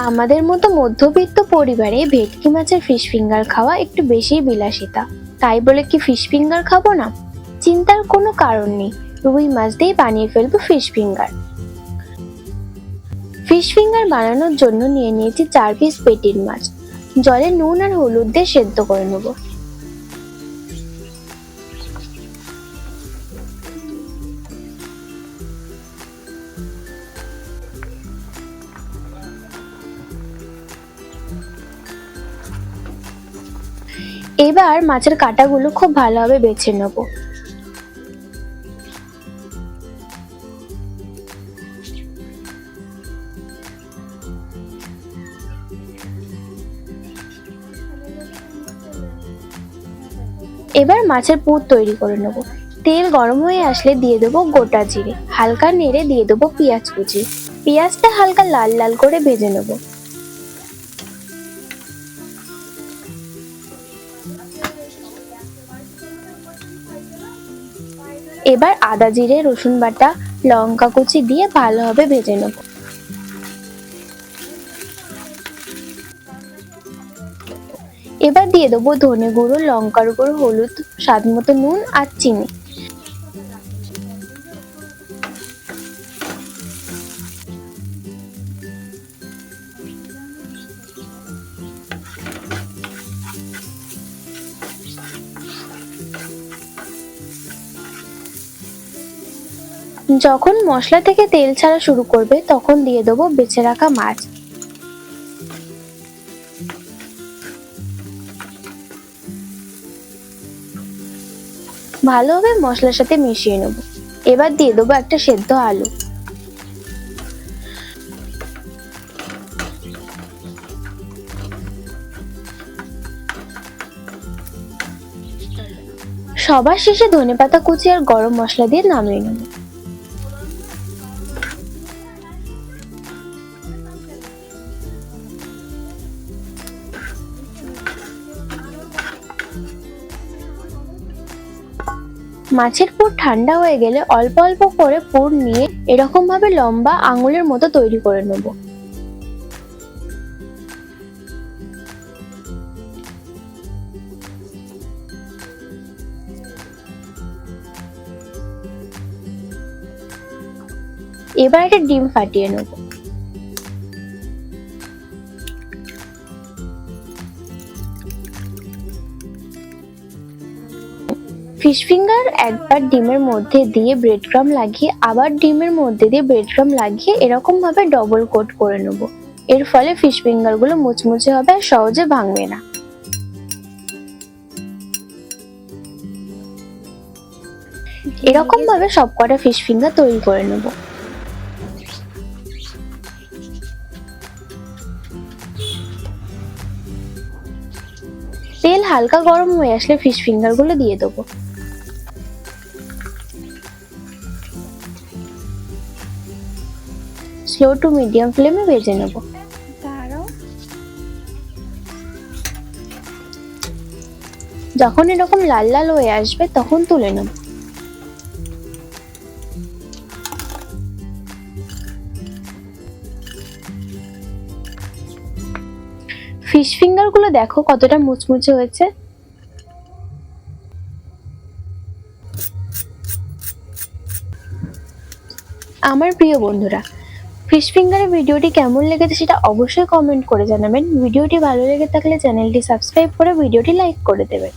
আমাদের মতো মধ্যবিত্ত পরিবারে ভেটকি মাছের ফিশ ফিঙ্গার খাওয়া একটু বেশি বিলাসিতা। তাই বলে কি ফিশ ফিঙ্গার খাবো না? চিন্তার কোনো কারণ নেই, রুই মাছ দিয়ে বানিয়ে ফেলবো ফিশ ফিঙ্গার। ফিশ ফিঙ্গার বানানোর জন্য নিয়ে নিয়েছি 4 পিস পেটির মাছ। জলে নুন আর হলুদ দিয়ে সেদ্ধ করে নেব। এবার মাছের কাঁটাগুলো খুব ভালোভাবে বেছে নেব। এবার মাছের পুর তৈরি করে নেব। তেল গরম হয়ে আসলে দিয়ে দেবো গোটা জিরে, হালকা নেড়ে দিয়ে দেবো পেঁয়াজ কুচি। পেঁয়াজটা হালকা লাল লাল করে ভেজে নেব। এবার আদা জিরে রসুন বাটা লঙ্কা কুচি দিয়ে ভালোভাবে ভেজে নেব। এবার দিয়ে দেবো ধনে গুঁড়ো, লঙ্কার গুঁড়ো, হলুদ, স্বাদ মতো নুন আর চিনি। যখন মশলা থেকে তেল ছাড়া শুরু করবে তখন দিয়ে দেবো বেছে রাখা মাছ। ভালোভাবে মশলার সাথে মিশিয়ে নেব। এবার দিয়ে দেবো একটা সেদ্ধ আলু। সবার শেষে ধনেপাতা কুচি আর গরম মশলা দিয়ে নামিয়ে নেব। মাছের পুর ঠান্ডা হয়ে গেলে অল্প অল্প করে পুর নিয়ে এরকম ভাবে লম্বা আঙুলের মতো তৈরি করে নেব। এবার একটা ডিম ফাটিয়ে নেব। ফিশ ফিঙ্গার একবার ডিমের মধ্যে দিয়ে ব্রেড ক্রাম্ব লাগিয়ে আবার ডিমের মধ্যে দিয়ে ব্রেড ক্রাম্ব লাগিয়ে এরকম ভাবে ডবল কোট করে নেব। এর ফলে ফিশ ফিঙ্গার গুলো মুচমুচে হবে আর সহজে ভাঙবে না। এরকম ভাবে সবকটা ফিশ ফিঙ্গার তৈরি করে নেব। তেল হালকা গরম হয়ে আসলে ফিশ ফিঙ্গার গুলো দিয়ে দেবো। স্লো টু মিডিয়াম ফ্লেমে ভেজে নেব। যখন এরকম লাল লাল হয়ে আসবে তখন তুলে নেব। ফিশ ফিঙ্গার গুলো দেখো কতটা মুচমুচে হয়েছে। আমার প্রিয় বন্ধুরা, ফিশ ফিঙ্গারের ভিডিওটি কেমন লেগেছে সেটা অবশ্যই কমেন্ট করে জানাবেন। ভিডিওটি ভালো লেগে থাকলে চ্যানেলটি সাবস্ক্রাইব করে ভিডিওটি লাইক করে দেবেন।